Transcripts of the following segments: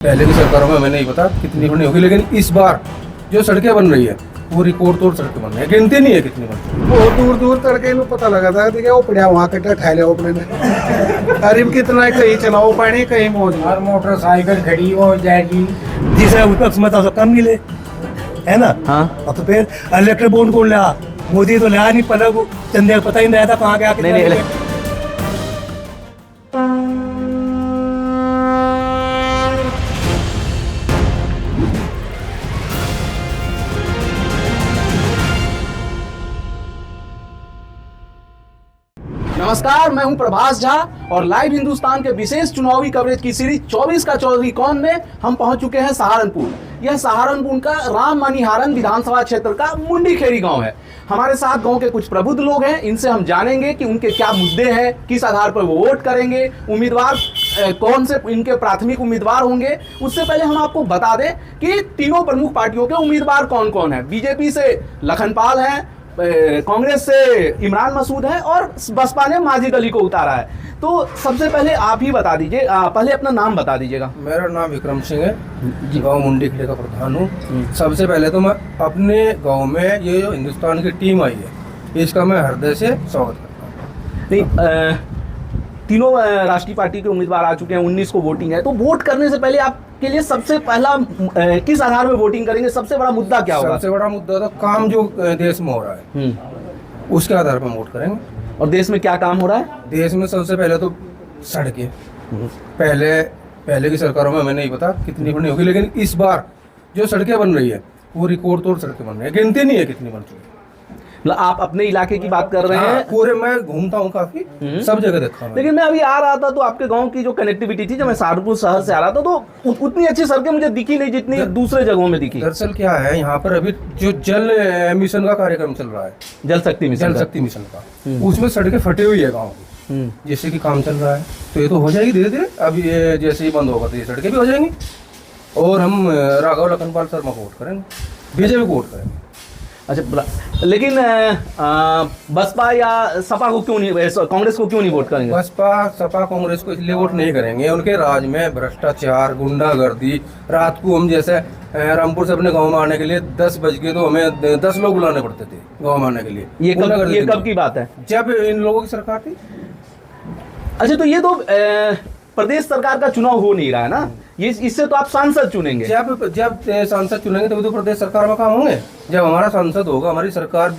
पहले की सरकारों में हमें नहीं पता कितनी बनी होगी, लेकिन इस बार जो सड़कें बन रही है वो रिकॉर्ड तोड़ सड़कें बन रही है, गिनती नहीं है कितनी बन रही है। बहुत दूर दूर तक के पता लगा था कि वो पड़ा वहाँ कट्टा ठा लिया अपने ने। अरे कितना है, कहीं चलाओ पानी कहीं मौज। हर मोटरसाइकिल खड़ी हो जाएगी जिसे विपक्ष में तो कम मिले, है ना। हाँ। और तो फिर इलेक्ट्रिक बोर्ड कौन लिया? मोदी तो लिया नहीं, पहले वो चंदे को पता ही नहीं था कहाँ गया। नहीं, नमस्कार, मैं हूं प्रभास झा और लाइव हिंदुस्तान के विशेष चुनावी कवरेज की सीरीज 24 का चौधरी कौन में हम पहुंच चुके हैं सहारनपुर। यह सहारनपुर का राम मणिहारन विधानसभा क्षेत्र का मुंडीखेड़ी गांव है। हमारे साथ गांव के कुछ प्रबुद्ध लोग हैं, इनसे हम जानेंगे कि उनके क्या मुद्दे हैं, किस आधार पर वो वोट करेंगे, उम्मीदवार कौन से इनके प्राथमिक उम्मीदवार होंगे। उससे पहले हम आपको बता दें कि तीनों प्रमुख पार्टियों के उम्मीदवार कौन कौन है। बीजेपी से लखनपाल है, कांग्रेस से इमरान मसूद है और बसपा ने माजिद अली को उतारा है। तो सबसे पहले आप ही बता दीजिए, पहले अपना नाम बता दीजिएगा। मेरा नाम विक्रम सिंह है, गाँव मुंडीखेड़ी का प्रधान हूँ। सबसे पहले तो मैं अपने गांव में ये जो हिंदुस्तान की टीम आई है इसका मैं हृदय से स्वागत करता हूँ। नहीं, तीनों राष्ट्रीय पार्टी के उम्मीदवार आ चुके हैं, 19 को वोटिंग है। तो वोट करने से पहले आपके लिए सबसे पहला किस आधार पर वोटिंग करेंगे? सबसे बड़ा मुद्दा क्या होगा? सबसे बड़ा मुद्दा तो काम जो देश में हो रहा है उसके आधार पर वोट करेंगे। और देश में क्या काम हो रहा है? देश में सबसे पहले तो सड़कें। पहले की सरकारों में हमें नहीं पता कितनी बनी होगी, लेकिन इस बार जो सड़कें बन रही है वो रिकॉर्ड तोड़ सड़कें बन रही है, गिनती नहीं है कितनी बन रही है। मतलब आप अपने इलाके की बात कर रहे हैं? पूरे मैं घूमता हूँ काफी, सब जगह देखा हूँ। लेकिन मैं अभी आ रहा था तो आपके गांव की जो कनेक्टिविटी थी, जब मैं सहारनपुर शहर से आ रहा था तो उतनी अच्छी सड़कें मुझे दिखी नहीं जितनी दूसरे जगहों में दिखी। दरअसल क्या है, यहाँ पर अभी जो जल मिशन का कार्यक्रम चल रहा है, जल शक्ति मिशन का, उसमें सड़कें फटी हुई है गाँव की, जैसे कि काम चल रहा है। तो ये तो हो जाएगी धीरे धीरे, अभी ये जैसे ही बंद होगा तो ये सड़कें भी हो जाएंगी। और हम राघव लखनपाल शर्मा को वोट करेंगे, बीजेपी को वोट करेंगे। अच्छा, लेकिन बसपा या सपा को क्यों नहीं, कांग्रेस को क्यों नहीं वोट करेंगे? बसपा सपा कांग्रेस को इसलिए वोट नहीं करेंगे, उनके राज में भ्रष्टाचार, गुंडागर्दी। रात को हम जैसे रामपुर से अपने गांव में आने के लिए 10 बज के तो हमें 10 लोग बुलाने पड़ते थे गांव में आने के लिए। ये कब की बात है? जब इन लोगों की सरकार थी। अच्छा, तो ये तो प्रदेश सरकार का चुनाव हो नहीं रहा है ना, ये इससे तो आप सांसद चुनेंगे। जब सांसद चुनेंगे तभी तो प्रदेश सरकार में काम होंगे। जब हमारा सांसद होगा, हमारी सरकार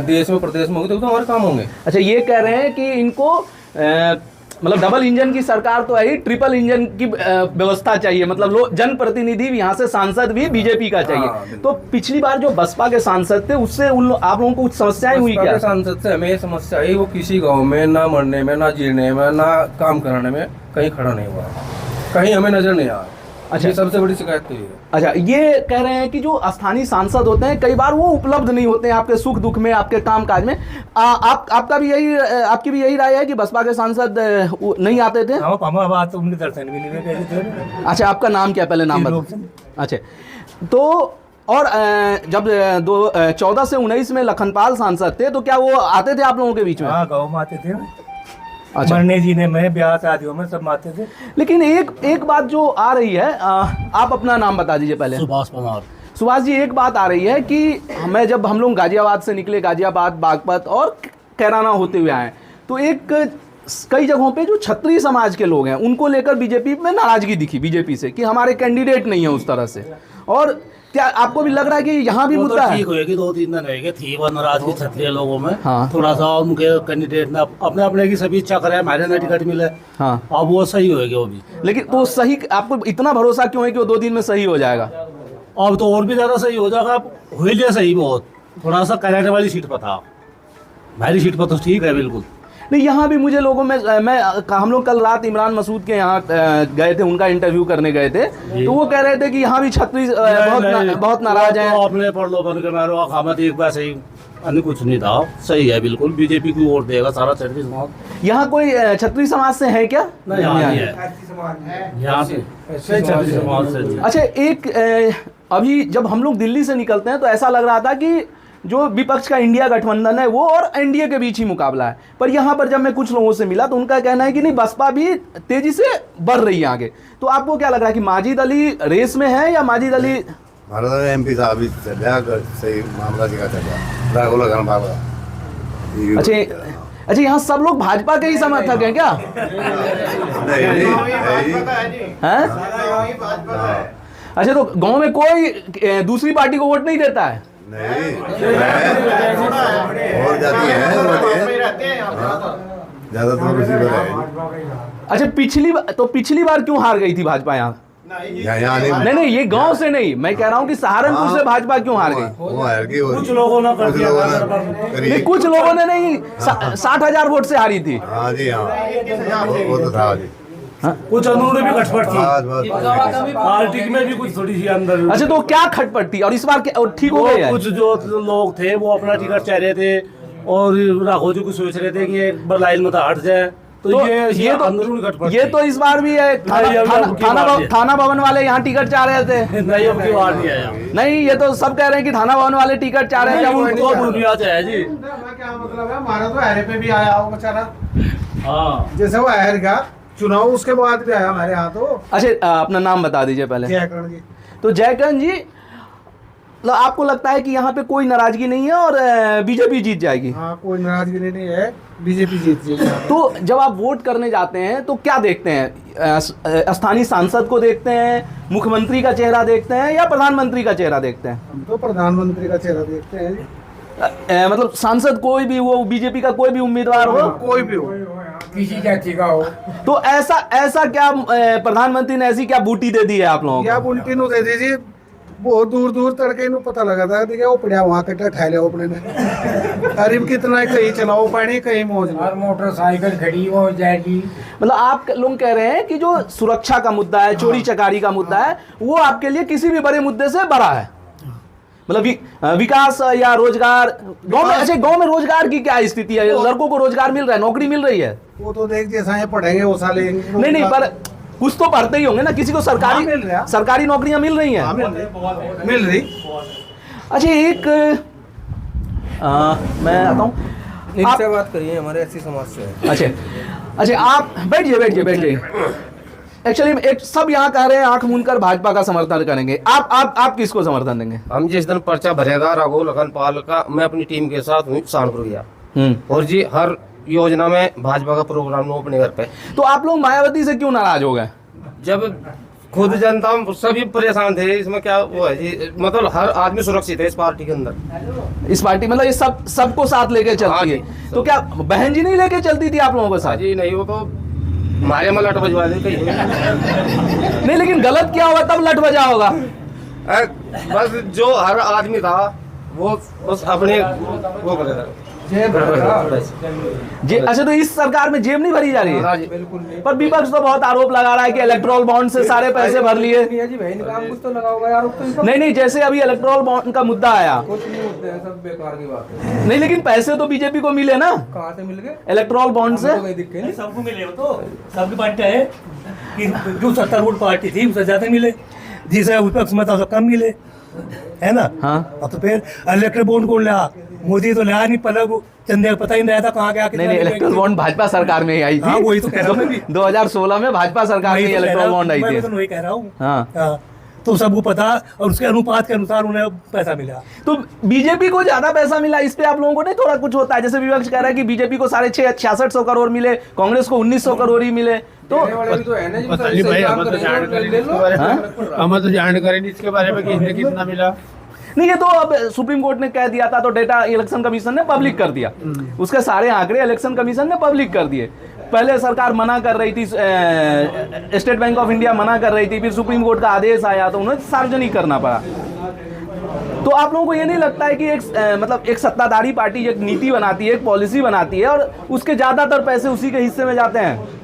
देश में प्रदेश में होगी तभी तो हमारे काम होंगे। अच्छा, ये कह रहे हैं कि इनको मतलब डबल इंजन की सरकार तो है ही, ट्रिपल इंजन की व्यवस्था चाहिए, मतलब जनप्रतिनिधि भी यहाँ से, सांसद भी बीजेपी का चाहिए। तो पिछली बार जो बसपा के सांसद थे उससे आप लोगों को कुछ समस्याएं हुई क्या? सांसद से हमें ये समस्या आई, वो किसी गाँव में ना मरने में, ना जीने में, ना काम कराने में कहीं खड़ा नहीं हुआ, कहीं हमें नजर नहीं आया। अच्छा, ये सबसे बड़ी शिकायत तो ये है। अच्छा, ये कह रहे हैं कि जो स्थानीय सांसद होते हैं कई बार वो उपलब्ध नहीं होते हैं आपके सुख दुख में, आपके काम काज में। आपकी भी यही राय है कि बसपा के सांसद नहीं आते थे? बात उनके दर्शन भी नहीं। अच्छा, आपका नाम क्या, पहले नाम बता। अच्छा, तो और जब 14 से 19 में लखनपाल सांसद थे तो क्या वो आते थे आप लोगों के बीच में? हाँ, गाँव में आते थे। अच्छा, मरने जीने में, ब्याह शादियों में सब आते थे। लेकिन एक बात जो आ रही है, आप अपना नाम बता दीजिए पहले। सुभाष कुमार। सुभाष जी, एक बात आ रही है कि हम लोग गाजियाबाद से निकले, गाजियाबाद, बागपत और कैराना होते हुए आए, तो कई जगहों पे जो छत्री समाज के लोग हैं उनको लेकर बीजेपी में नाराजगी दिखी, बीजेपी से, कि हमारे कैंडिडेट नहीं है उस तरह से। और क्या आपको भी लग रहा है कि यहाँ भी मुद्दा है? ठीक होगी, 2-3 दिन रहेगी, थी वो नाराजगी क्षत्रिय लोगों में। हाँ। थोड़ा सा उनके कैंडिडेट ने अपने अपने की सभी इच्छा करे, हमारे ना टिकट मिले। हाँ, अब वो सही होगी वो भी। लेकिन तो सही, आपको इतना भरोसा क्यों है कि वो 2 दिन में सही हो जाएगा? अब तो और भी ज्यादा सही हो जाएगा। हो लिया सही, बहुत थोड़ा सा कराने वाली सीट पर था, भारी सीट पर तो ठीक है बिल्कुल। नहीं, यहाँ भी मुझे लोगों में हम लोग कल रात इमरान मसूद के यहाँ गए थे, उनका इंटरव्यू करने गए थे, तो वो कह रहे थे कि यहाँ भी छत्री बहुत नाराज हैं। अपने पढ़ लो बन के मारो खामत एक बार सही, अन्य कुछ नहीं था, सही है बिल्कुल। बीजेपी को वोट देगा सारा छत्री समाज। यहाँ कोई छत्री समाज से है क्या? नहीं, यहाँ से छत्री समाज से। अच्छा, अभी जब हम लोग दिल्ली से निकलते हैं तो ऐसा लग रहा था कि जो विपक्ष का इंडिया गठबंधन है वो और एनडीए के बीच ही मुकाबला है। पर यहाँ पर जब मैं कुछ लोगों से मिला तो उनका कहना है कि नहीं, बसपा भी तेजी से बढ़ रही है आगे। तो आपको क्या लग रहा है कि माजिद अली रेस में है या माजिद अली? भारत में एमपी साहब भी चल रहा है, सही मामला दिखा चल रहा है, राघव लखन बाबा। अच्छा, यहाँ सब लोग भाजपा के ही समर्थक हैं क्या? हैं? अच्छा, तो गांव में कोई दूसरी पार्टी को वोट नहीं देता है? नहीं, और जाती है ज्यादातर उसी पर है। अच्छा, पिछली बार क्यों हार गई थी भाजपा यहाँ? यहाँ नहीं, ये गांव से नहीं, मैं कह रहा हूँ कि सहारनपुर से भाजपा क्यों हार गई? कुछ लोगों ने कर दिया, नहीं, कुछ लोगों ने नहीं, 60,000 वोट से हारी थी। हाँ जी, हाँ वो तो था जी। कुछ अंदरूनी भी खटपट थी, बस पार्टी में भी कुछ थोड़ी सी अंदर। अच्छा, तो क्या खटपट थी और इस बार ठीक हो गई है? कुछ जो लोग थे वो अपना टिकट चाह रहे थे और राघव जी को सोच रहे थे कि एक बार लाइन में तो हट जाए, तो ये तो इस बार भी है। थाना भवन वाले यहाँ टिकट चाह रहे थे। नहीं, अब की बार नहीं आया। नहीं, ये तो सब कह रहे हैं कि थाना भवन वाले टिकट चाह रहे हैं। जी, क्या मतलब है, हमारा तो अहरे पे भी आया हो बेचारा। हाँ, जैसे वो अहर का चुनाव उसके बाद भी आया हमारे यहाँ तो। अच्छा, अपना नाम बता दीजिए पहले। जयकरण जी। तो जयकरण जी, आपको लगता है कि यहाँ पे कोई नाराजगी नहीं है और बीजेपी जीत जाएगी? हाँ, कोई नाराजगी नहीं है, बीजेपी जीत जाएगी। तो जब आप वोट करने जाते हैं तो क्या देखते हैं? स्थानीय सांसद को देखते हैं, मुख्यमंत्री का चेहरा देखते हैं या प्रधानमंत्री का चेहरा देखते हैं? हम तो प्रधानमंत्री का चेहरा देखते हैं जी। मतलब सांसद कोई भी वो, बीजेपी का कोई भी उम्मीदवार हो, कोई भी हो, किसी जाति का हो। तो ऐसा क्या प्रधानमंत्री ने ऐसी क्या बूटी दे दी है आप लोगों या को? उल्टी नु दे दीजिए, बहुत दूर दूर तड़के नु पता लगा था देखिए वो पड़ा वहाँ कट्टा ठाले अपने ने। अरे कितना कहीं चलाओ पानी कहीं मौज लो। और मोटरसाइकिल खड़ी हो जाएगी। मतलब आप लोग कह रहे हैं कि जो सुरक्षा का मुद्दा है, चोरी चकारी का मुद्दा है, वो आपके लिए किसी भी बड़े मुद्दे से बड़ा है। मतलब विकास या रोजगार गांव में? अच्छा, गांव में रोजगार की क्या स्थिति है? लड़कों को रोजगार मिल रहा है, नौकरी मिल रही है? वो तो देख जैसा ये पढ़ेंगे वो साले। नहीं, पर कुछ तो पढ़ते ही होंगे ना, किसी को सरकारी नौकरियां मिल रही हैं? मिल रही। अच्छा, एक मैं आता हूँ, इनसे बात करिए, हमारे ऐसी समाज से है। अच्छा, आप बैठिए। एक्चुअली एक सब यहाँ कह रहे हैं आंख मूंदकर भाजपा का समर्थन करेंगे। आप किसको समर्थन देंगे? हम जिस दिन पर्चा भरेगा राघव लखन पाल का, मैं अपनी टीम के साथ हूँ सहारनपुर गया और जी हर योजना में भाजपा का प्रोग्राम लो अपने घर पे। तो आप लोग मायावती से क्यों नाराज हो गए? जब खुद जनता सभी परेशान थे, इसमें क्या वो है जी, मतलब हर आदमी सुरक्षित है इस पार्टी के अंदर। इस पार्टी मतलब ये सबको साथ लेके चलती है। तो क्या बहन जी नहीं लेके चलती थी आप लोगों के साथ? जी नहीं, वो तो हमारे में लट बजवा दे कहीं। नहीं, लेकिन गलत क्या होगा तब लट बजा होगा? बस जो हर आदमी था वो बस अपने वो कर रहा जी। अच्छा, तो इस सरकार में जेब नहीं भरी जा रही है? बिल्कुल नहीं। पर विपक्ष तो बहुत आरोप लगा रहा है कि इलेक्ट्रोल बॉन्ड से सारे पैसे भर लिए। कुछ तो लगा होगा यार, तो नहीं, जैसे अभी इलेक्ट्रोल बॉन्ड का मुद्दा आया, कुछ नहीं होते हैं, सब बेकार की बात है। नहीं, लेकिन पैसे तो बीजेपी को मिले ना? कहाँ से मिल गए? इलेक्ट्रोल बॉन्ड से सबको मिले, वो तो सबकी पार्टी है कि जो सत्तारूढ़ पार्टी थी उससे ज्यादा मिले, जिसे विपक्ष में था कम मिले, है ना? हाँ। तो फिर इलेक्ट्रोल बॉन्ड कौन लिया? मोदी तो लिया नहीं, पलक चंदे का पता ही नहीं था कहाँ गया। नहीं, इलेक्ट्रोल बॉन्ड भाजपा सरकार में ही आई थी। हाँ, वही तो कह रहा हूँ मैं भी। 2016 में भाजपा सरकार में इलेक्ट्रोल बॉन्ड आई थी। मैं तो वही कह रहा हूँ। हाँ। तो सबको पता और उसके अनुपात के अनुसार उन्हें पैसा मिला। तो बीजेपी को ज्यादा पैसा मिला, इस पे आप लोगों को नहीं थोड़ा कुछ होता है? जैसे विपक्ष कह रहा है कि बीजेपी को 6600 करोड़ मिले, कांग्रेस को 1900 करोड़ ही मिले। तो हमें तो जानकारी नहीं इसके बारे में किसने कितना मिला। नहीं, ये तो अब सुप्रीम कोर्ट ने कह दिया था तो डेटा इलेक्शन कमीशन ने पब्लिक कर दिया, उसके सारे आंकड़े इलेक्शन कमीशन ने पब्लिक कर दिए। पहले सरकार मना कर रही थी, स्टेट बैंक ऑफ इंडिया मना कर रही थी, फिर सुप्रीम कोर्ट का आदेश आया तो उन्हें सार्वजनिक करना पड़ा। तो आप लोगों को ये नहीं लगता है कि मतलब एक सत्ताधारी पार्टी एक नीति बनाती है, एक पॉलिसी बनाती है और उसके ज्यादातर पैसे उसी के हिस्से में जाते हैं?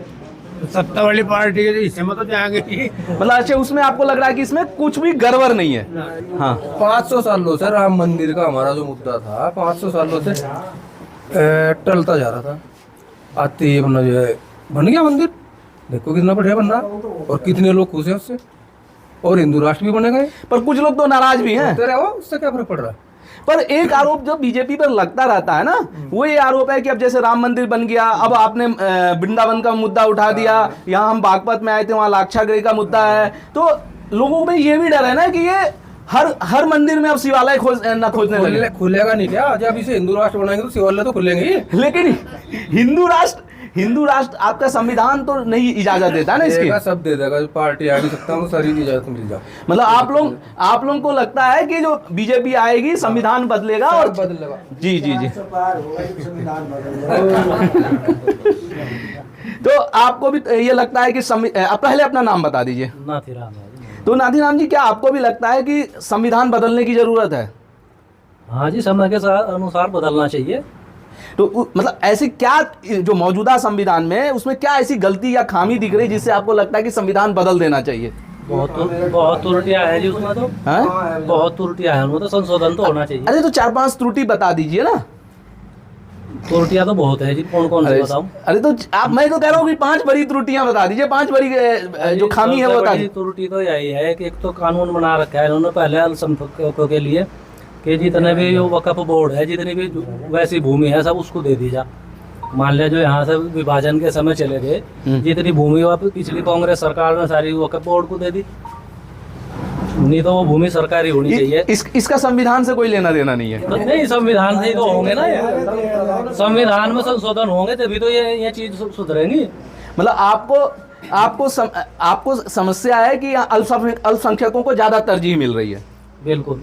सत्ता वाली पार्टी के हिस्से में तो जाएंगे ही। मतलब अच्छा, उसमें आपको लग रहा है कि इसमें कुछ भी गड़बड़ नहीं है? हाँ। 500 सालों से राम मंदिर का हमारा जो मुद्दा था, 500 सालों से टलता जा रहा था। आते ही अपना जो है बन गया मंदिर, देखो कितना बढ़िया बन रहा और कितने लोग खुश हैं उससे, और हिंदू राष्ट्र भी बने गए। पर कुछ लोग तो नाराज भी हैं। तो उससे क्या फर्क पड़ रहा है? पर एक आरोप जो बीजेपी पर लगता रहता है ना, वो ये आरोप है कि अब जैसे राम मंदिर बन गया, अब आपने वृंदावन का मुद्दा उठा दिया, यहाँ हम बागपत में आए थे वहाँ लाक्षागृह का मुद्दा है, तो लोगों में ये भी डर है ना कि ये हर मंदिर में अब शिवालय खोजने लगे। खुलेगा नहीं क्या? जब इसे हिंदू राष्ट्र बनाएंगे तो शिवालय तो खुलेंगे ही। लेकिन हिंदू राष्ट्र आपका संविधान तो नहीं इजाजत देता ना इसकी। सब दे देगा, पार्टी आ नहीं सकता, सारी इजाजत मिल जाए। मतलब आप लोगों को लगता है कि जो बीजेपी आएगी संविधान बदलेगा और बदलेगा। जी जी जी। तो आपको भी ये लगता है कि पहले अपना नाम बता दीजिए। नाथीराम। तो नाथीराम जी, क्या आपको भी लगता है कि संविधान बदलने की जरूरत है? हाँ जी, समय के अनुसार बदलना चाहिए। तो मतलब ऐसी क्या जो मौजूदा संविधान में है उसमें क्या ऐसी गलती या खामी दिख रही जिससे आपको लगता है कि संविधान बदल देना चाहिए? बहुत त्रुटियां है जी उसमें तो। हाँ? बहुत त्रुटियां है उनमें, तो संशोधन तो होना चाहिए। अरे तो 4-5 त्रुटि बता दीजिए ना। त्रुटियां तो बहुत है जी, कौन सी बताऊं? अरे तो मैं तो कह रहा हूँ कि 5 बड़ी त्रुटियां बता दीजिए, 5 बड़ी जो खामी है वो बता दीजिए। त्रुटि तो यही है कि एक तो कानून बना रखा है इन्होंने पहले अल्पसंख्यकों के लिए कि जितने भी जो वक्फ बोर्ड है, जितनी भी वैसी भूमि है सब उसको दे दी जा। मान लिया जो यहाँ से विभाजन के समय चले गए, जितनी भूमि पिछली कांग्रेस सरकार ने सारी वक्फ बोर्ड को दे दी, नहीं तो वो भूमि सरकारी होनी चाहिए। इसका संविधान से कोई लेना देना नहीं है। तो नहीं, संविधान से ही तो होंगे ना ये। संविधान में संशोधन होंगे तभी तो ये चीज सुधरेंगी। मतलब आपको समस्या है कि अल्पसंख्यकों को ज्यादा तरजीह मिल रही है। बिल्कुल।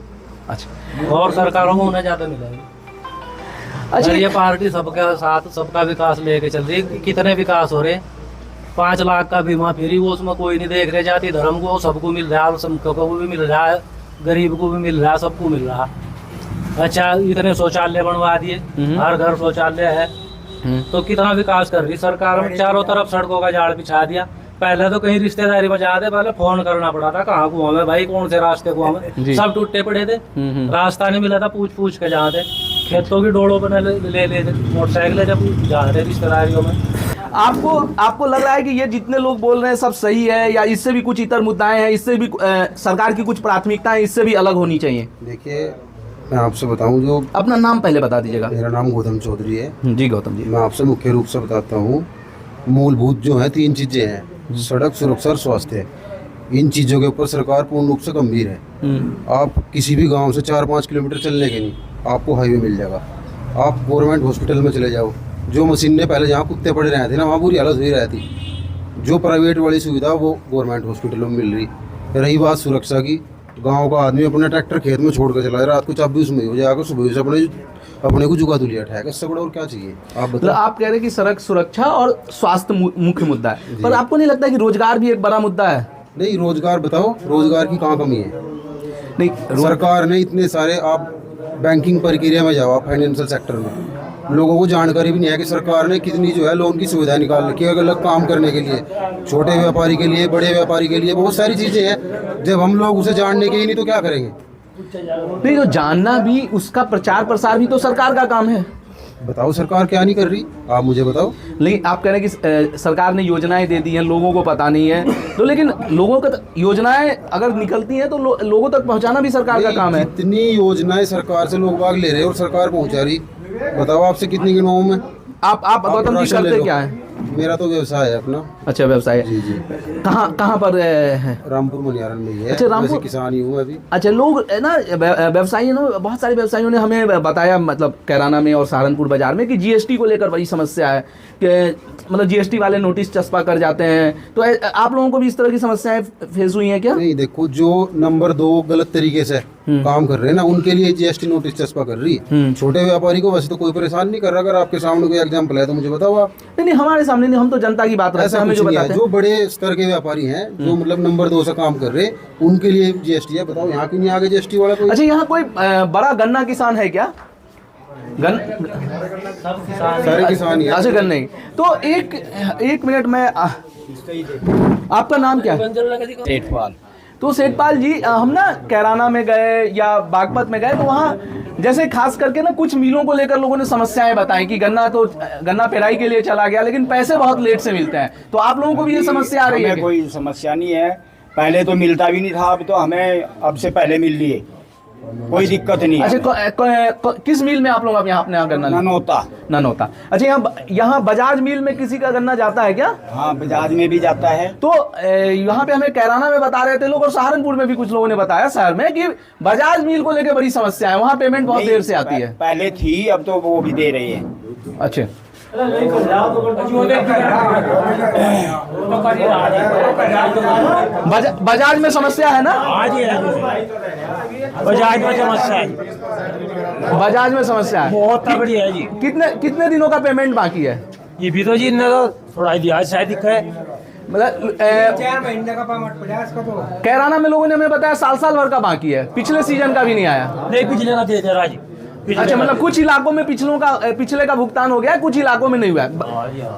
अच्छा, और सरकारों को उन्हें ज्यादा मिलेगी। अच्छा, ये पार्टी सबके साथ सबका विकास लेके चल रही है। कितने विकास हो रहे, 5 लाख का बीमा फ्री, वो उसमें कोई नहीं देख रहे जाति धर्म को, सबको मिल रहा है, अल्पसंख्यकों को भी मिल रहा है, गरीब को भी मिल रहा है, सबको मिल रहा है। अच्छा, इतने शौचालय बनवा दिए, हर घर शौचालय है, तो कितना विकास कर रही सरकार। चारों तरफ सड़कों का जाल बिछा दिया। पहले तो कहीं रिश्तेदारी में जाते पहले फोन करना पड़ा था, कहाँ को हमें भाई, कौन से रास्ते को हमें, सब टूटे पड़े थे, रास्ता नहीं मिला था, पूछ के जाते। खेतों की डोड़ों पर ले मोटरसाइकिल जब जाते रिश्तेदारियों में। आपको लग रहा है कि ये जितने लोग बोल रहे हैं सब सही है, या इससे भी कुछ इतर मुद्दाएं हैं, इससे भी सरकार की कुछ प्राथमिकताएं इससे भी अलग होनी चाहिए? देखिए, मैं आपसे बताऊं, जो अपना नाम पहले बता दीजिएगा। मेरा नाम गौतम चौधरी है जी। गौतम जी, मैं आपसे मुख्य रूप से बताता हूँ। मूलभूत जो है 3 चीज़ें हैं, सड़क, सुरक्षा और स्वास्थ्य। इन चीज़ों के ऊपर सरकार पूर्ण रूप से गंभीर है। आप किसी भी गांव से 4-5 किलोमीटर चलने के नहीं, आपको हाईवे मिल जाएगा। आप गवर्नमेंट हॉस्पिटल में चले जाओ, जो मशीनें पहले जहाँ कुत्ते पड़े रहे थे ना, वहाँ बुरी हालत हुई रहती। जो प्राइवेट वाली सुविधा वो गवर्नमेंट हॉस्पिटलों में मिल रही। रही बात सुरक्षा की, गांव का आदमी अपना ट्रैक्टर खेत में छोड़ कर चला जाए, रात को चाबी उसमें हो जाएगा, सुबह से अपने को जुगा तुलिया उठाएगा। इससे बड़ा और क्या चाहिए? आप बताओ। आप कह रहे हैं कि सड़क सुरक्षा और स्वास्थ्य मुख्य मुद्दा है, पर आपको नहीं लगता कि रोजगार भी एक बड़ा मुद्दा है? नहीं, रोजगार बताओ, रोजगार की कहाँ कमी है? नहीं, सरकार ने इतने सारे, आप बैंकिंग प्रक्रिया में जाओ, फाइनेंशियल सेक्टर में, लोगों को जानकारी भी नहीं है कि सरकार ने कितनी जो है लोन की सुविधा निकाल रखी है अलग काम करने के लिए, छोटे व्यापारी के लिए, बड़े व्यापारी के लिए, बहुत सारी चीज़ें हैं। जब हम लोग उसे जानने के ही नहीं तो क्या करेंगे? नहीं, तो जानना भी, उसका प्रचार प्रसार भी तो सरकार का काम है। बताओ सरकार क्या नहीं कर रही, आप मुझे बताओ। लेकिन आप कह रहे हैं कि सरकार ने योजनाएं दे दी हैं, लोगों को पता नहीं है, तो लेकिन लोगों का योजनाएं अगर निकलती हैं तो लोगों तक पहुंचाना भी सरकार का काम है। इतनी योजनाएं सरकार से लोग भाग ले रहे हैं और सरकार पहुंचा रही। बताओ आपसे कितनी गिनवाऊं मैं? आप गौतम जी करते क्या है? मेरा तो व्यवसाय है अपना। अच्छा, व्यवसाय है। जी। कहाँ पर है? रामपुर मनियारन में ही है। अच्छा, रामपुर। किसान ही हूँ अभी। अच्छा, लोग ना व्यवसायी ना, बहुत सारे व्यवसायियों ने हमें बताया, मतलब कैराना में और सहारनपुर बाजार में, कि जीएसटी को लेकर बड़ी समस्या है, कि मतलब जीएसटी वाले नोटिस चस्पा कर जाते हैं। तो आप लोगों को भी इस तरह की समस्याएं फेस हुई हैं क्या? नहीं, देखो, जो नंबर 2 गलत तरीके से काम कर रहे हैं ना, उनके लिए जीएसटी नोटिस चस्पा कर रही है। छोटे व्यापारी को वैसे तो कोई परेशान नहीं कर रहा। अगर आपके सामने कोई एग्जाम्पल है तो मुझे बताओ आप। नहीं, हमारे सामने नहीं, हम तो जनता की बात रखते हैं, हमें जो बताते हैं। जो बड़े स्तर के व्यापारी हैं, जो मतलब नंबर 2 से काम कर रहे, उनके लिए जीएसटी है। बताओ, यहाँ क्यों नहीं आगे जीएसटी वाला कोई? अच्छा, यहाँ कोई बड़ा गन्ना किसान है क्या? सारे किसान ही हैं। अच्छा, गन्ने। तो एक मिनट में, आपका नाम क्या है? सेठपाल। तो सेठपाल जी, हम ना कैराना में गए या बागपत में गए, तो वहाँ जैसे खास करके ना कुछ मिलों को लेकर लोगों ने समस्याएं बताई कि गन्ना पेराई के लिए चला गया, लेकिन पैसे बहुत लेट से मिलते हैं। तो आप लोगों को भी ये समस्या आ रही है? कोई समस्या नहीं है, पहले तो मिलता भी नहीं था, अब तो हमें अब से पहले मिल लिए। कोई दिक्कत नहीं है। अच्छा किस मिल में आप लोग अब यहाँ अपने यहाँ गन्ना ननौता। अच्छा यहाँ बजाज मिल में किसी का गन्ना जाता है क्या? हाँ, बजाज में भी जाता है। तो यहाँ पे हमें कैराना में बता रहे थे लोग और सहारनपुर में भी कुछ लोगों ने बताया शहर में कि बजाज मिल को लेकर बड़ी समस्या है, वहाँ पेमेंट बहुत देर से आती है। पहले थी, अब तो वो भी दे रहे हैं। अच्छा बजाज में समस्या है ना? बजाज में समस्या है, बजाज में समस्या है, बहुत तगड़ी है जी। कितने दिनों का पेमेंट बाकी है? ये भी तो जी ने तो थोड़ा दिया शायद दिखा है, मतलब 4 महीने का तो कैराना में लोगों ने हमें बताया साल भर का बाकी है, पिछले सीजन का भी नहीं आया। नहीं पिछले का दे रहा जी। अच्छा, मतलब कुछ इलाकों में पिछले का भुगतान हो गया है, कुछ इलाकों में नहीं हुआ है।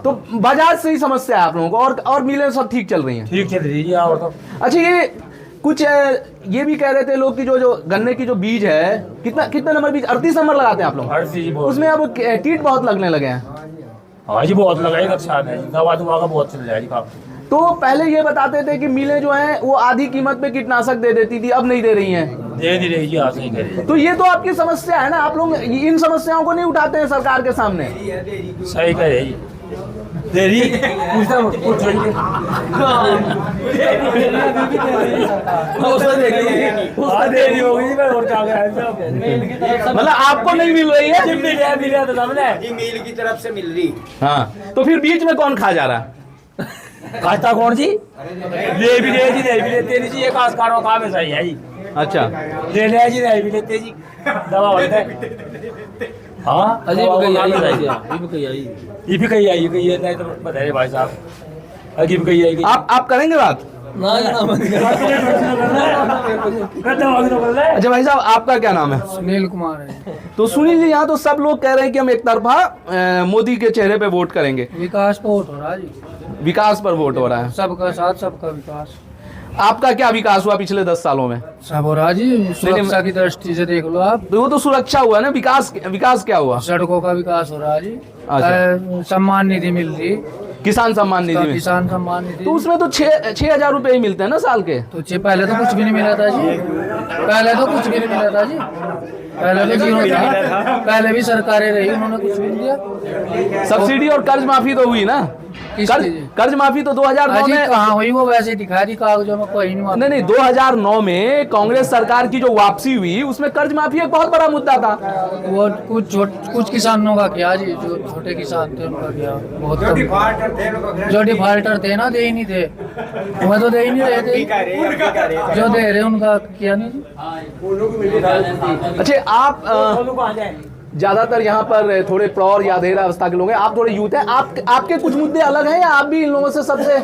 तो बजाज से ही समस्या है आप लोगों को, और मिलें सब ठीक चल रही हैं? ठीक चल रही है और तो। अच्छा ये कुछ ये भी कह रहे थे लोग कि जो गन्ने की जो बीज है, कितना नंबर बीज 38 नंबर लगाते हैं आप लोग, उसमें अब कीट बहुत लगने लगे हैं। हाँ जी, बहुत लगाएगा, अच्छा है, दवा का बहुत चल जाएगी काम। तो पहले ये बताते थे कि मिलें जो हैं वो आधी कीमत पे कीटनाशक दे देती थी, अब नहीं दे रही हैं। दे नहीं रही जी, आप सही कह रही है। तो ये तो आपकी समस्या है ना, आप लोग इन समस्याओं को नहीं उठाते हैं सरकार के सामने। सही कह रही है, दे रही कुछ मतलब आपको नहीं मिल रही है? मिल की तरफ से मिल रही। हाँ, तो फिर बीच में कौन खा जा रहा है? खाता कौन जी? ले भी ले जी, नहीं भी लेते जी, एक आसकारों काम है, सही है जी। अच्छा, ले ले जी, नहीं भी लेते जी, दवा होता है। हाँ अजी भी कही आई, ये भी कही आई नहीं तो बताइए भाई साहब, अभी भी कही आएगी। आप करेंगे बात? अच्छा भाई साहब, आपका क्या नाम है? सुनील कुमार है। तो सुनील जी, यहाँ तो सब लोग कह रहे हैं कि हम एक तरफा मोदी के चेहरे पे वोट करेंगे। विकास पर वोट हो रहा है जी, विकास पर वोट हो रहा है, सबका साथ सबका विकास। आपका क्या विकास हुआ पिछले 10 सालों में? सब हो रहा जी, सुरक्षा की दृष्टि से देख लो आप। वो तो सुरक्षा हुआ ना, विकास क्या हुआ? सड़कों का विकास हो रहा है जी। अच्छा। सम्मान निधि मिल रही, किसान सम्मान निधि में? किसान सम्मान निधि, तो उसमें तो 6,000 रुपए ही मिलते हैं ना साल के। तो पहले तो कुछ भी नहीं मिला था जी, पहले तो कुछ भी नहीं मिला था जी, पहले तो जीरो था, पहले भी सरकारें रही, उन्होंने कुछ भी नहीं दिया। सब्सिडी और कर्ज माफी तो हुई ना? कर्ज माफी तो 2009 में कहाँ हुई? वो वैसे दिखा दी कागजों में, कोई नहीं 2009 में कांग्रेस सरकार की जो वापसी हुई उसमें कर्ज माफी एक बहुत बड़ा मुद्दा था। वो कुछ किसानों का क्या जी, जो छोटे किसान थे उनका क्या, बहुत जो डिफाल्टर थे ना, दे ही नहीं थे, वो तो दे ही नहीं रहे थे, जो दे रहे उनका क्या नहीं। अच्छा, आप ज्यादातर यहाँ पर थोड़े प्रौढ़ या अधेड़ अवस्था के लोग हैं, आप थोड़े यूथ हैं, आपके कुछ मुद्दे अलग हैं या आप भी इन लोगों से सबसे?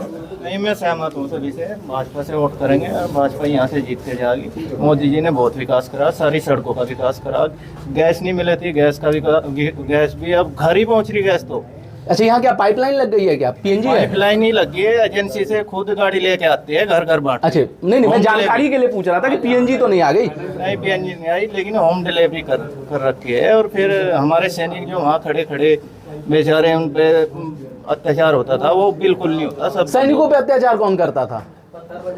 नहीं, मैं सहमत हूँ सभी से, भाजपा से वोट करेंगे और भाजपा यहाँ से जीत के जाएगी। मोदी जी ने बहुत विकास करा, सारी सड़कों का विकास करा, गैस नहीं मिली थी, गैस का गैस भी अब घर ही पहुँच रही गैस तो। अच्छा, यहाँ क्या पाइपलाइन लग गई है क्या? पीएनजी है? पाइपलाइन ही लगी है, एजेंसी से खुद गाड़ी लेके आती है, घर बांट। अच्छा, नहीं मैं जानकारी के लिए पूछ रहा था कि पीएनजी तो नहीं आ गई। नहीं, पीएनजी नहीं आई, लेकिन होम डिलीवरी कर रखी है। और फिर हमारे सैनिक जो वहाँ खड़े बेचारे, उन पे अत्याचार होता था, वो बिल्कुल नहीं होता। सब सैनिकों पे अत्याचार कौन करता था?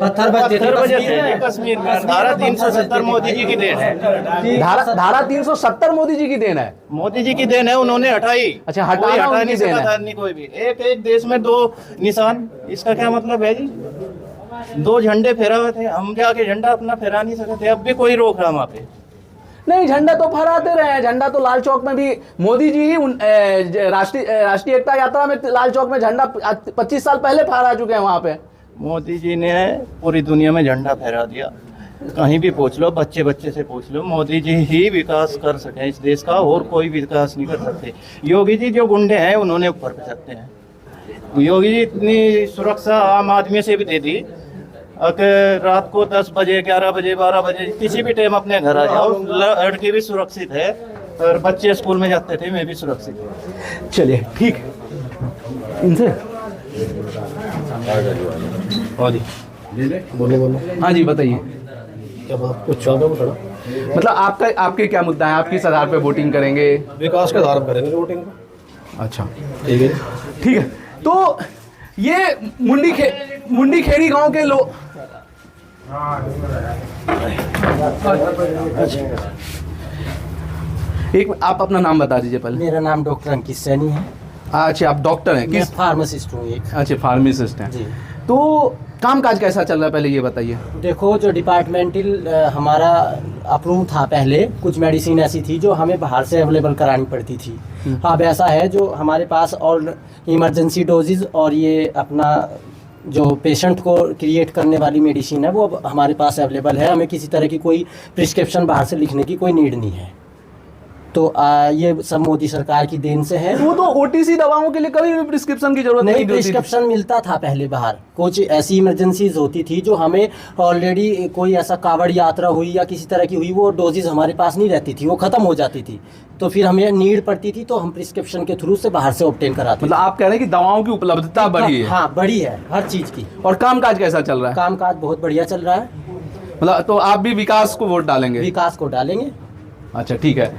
पत्थर बजते थे कश्मीर में। धारा 370 मोदी जी की देन है। धारा 370 मोदी जी की देन है? मोदी जी की देन है, उन्होंने हटाई। अच्छा, हटा नहीं सकता नहीं कोई भी। एक देश में 2 निशान, इसका क्या मतलब है जी? 2 झंडे फहरा हुए थे, हम जाके झंडा अपना फहरा नहीं सकते, अब भी कोई रोक रहा वहाँ पे? नहीं, झंडा तो फहराते रहे, झंडा तो लाल चौक में भी मोदी जी ही राष्ट्रीय एकता यात्रा में लाल चौक में झंडा 25 साल पहले फहरा चुके हैं वहाँ पे। मोदी जी ने पूरी दुनिया में झंडा फहरा दिया, कहीं भी पूछ लो, बच्चे से पूछ लो, मोदी जी ही विकास कर सके इस देश का, और कोई विकास नहीं कर सकते। योगी जी जो गुंडे हैं उन्होंने ऊपर पे सकते हैं। योगी जी इतनी सुरक्षा आम आदमी से भी दे दी, अगर रात को 10 बजे 11 बजे 12 बजे किसी भी टाइम अपने घर आ जाओ, लड़के भी सुरक्षित है और बच्चे स्कूल में जाते थे, मैं भी सुरक्षित हूँ। चलिए ठीक, इनसे बोलो। हाँ जी, बताइए। मतलब आपके क्या मुद्दा है? आप किस आधार पे वोटिंग करेंगे? विकास के आधार पर करेंगे वोटिंग। अच्छा, ठीक है। तो ये मुंडी खेड़ी गांव के लोग, एक आप अपना नाम बता दीजिए पहले। मेरा नाम डॉक्टर अंकित सैनी है। अच्छा, आप डॉक्टर हैं? मैं किस? फार्मासिस्ट हूँ एक। अच्छा, फार्मासिस्ट हैं। जी। तो कामकाज कैसा चल रहा है, पहले ये बताइए। देखो, जो डिपार्टमेंटल हमारा अप्रूव था, पहले कुछ मेडिसिन ऐसी थी जो हमें बाहर से अवेलेबल करानी पड़ती थी। अब ऐसा है जो हमारे पास और इमरजेंसी डोजेज और ये अपना जो पेशेंट को क्रिएट करने वाली मेडिसिन है वो अब हमारे पास अवेलेबल है। हमें किसी तरह की कोई प्रिस्क्रिप्शन बाहर से लिखने की कोई नीड नहीं है। तो ये सब मोदी सरकार की देन से है। वो तो ओटीसी दवाओं के लिए कभी भी प्रिस्क्रिप्शन की जरूरत नहीं, प्रिस्क्रिप्शन मिलता था पहले बाहर। कुछ ऐसी इमरजेंसीज होती थी जो हमें ऑलरेडी कोई ऐसा कावड़ यात्रा हुई या किसी तरह की हुई, वो डोजेज हमारे पास नहीं रहती थी, वो खत्म हो जाती थी, तो फिर हमें नीड पड़ती थी तो हम प्रिस्क्रिप्शन के थ्रू से बाहर से ऑब्टेन कराते। मतलब आप कह रहे हैं कि दवाओं की उपलब्धता बढ़ी है? हाँ, बढ़ी है हर चीज़ की। और कामकाज कैसा चल रहा है? कामकाज बहुत बढ़िया चल रहा है। मतलब तो आप भी विकास को वोट डालेंगे? विकास को डालेंगे। अच्छा, ठीक है।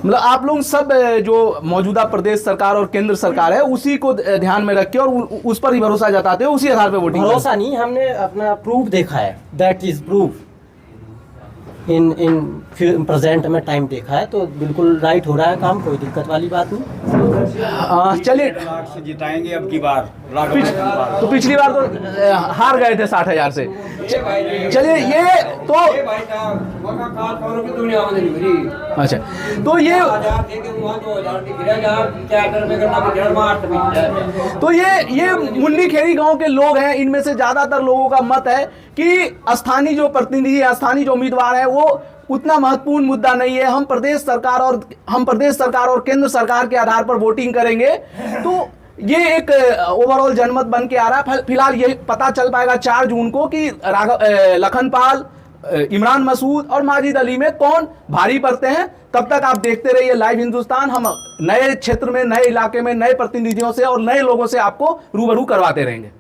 मतलब आप लोग सब जो मौजूदा प्रदेश सरकार और केंद्र सरकार है उसी को ध्यान में रख के और उस पर ही भरोसा जताते हो, उसी आधार पे वोटिंग? भरोसा नहीं, हमने अपना प्रूफ देखा है, that is proof. In present में टाइम देखा है तो बिल्कुल राइट हो रहा है काम, कोई दिक्कत वाली बात नहीं। चलिए, जिताएंगे अब की बार। तो पिछली बार तो हार गए थे 60,000 से। चलिए, ये तो अच्छा, तो ये मुन्नी खेड़ी गांव के लोग हैं, इनमें से ज्यादातर लोगों का मत है कि स्थानीय जो प्रतिनिधि है, स्थानीय जो उम्मीदवार है वो उतना महत्वपूर्ण मुद्दा नहीं है। हम प्रदेश सरकार और केंद्र सरकार के आधार पर वोटिंग करेंगे। तो ये एक ओवरऑल जनमत बन के आ रहा है। फिलहाल ये पता चल पाएगा 4 जून को कि लखनपाल, इमरान मसूद और माजिद अली में कौन भारी पड़ते हैं। तब तक आप देखते रहिए लाइव हिंदुस्तान। हम नए क्षेत्र में, नए इलाके में, नए प्रतिनिधियों से और नए लोगों से आपको रूबरू करवाते रहेंगे।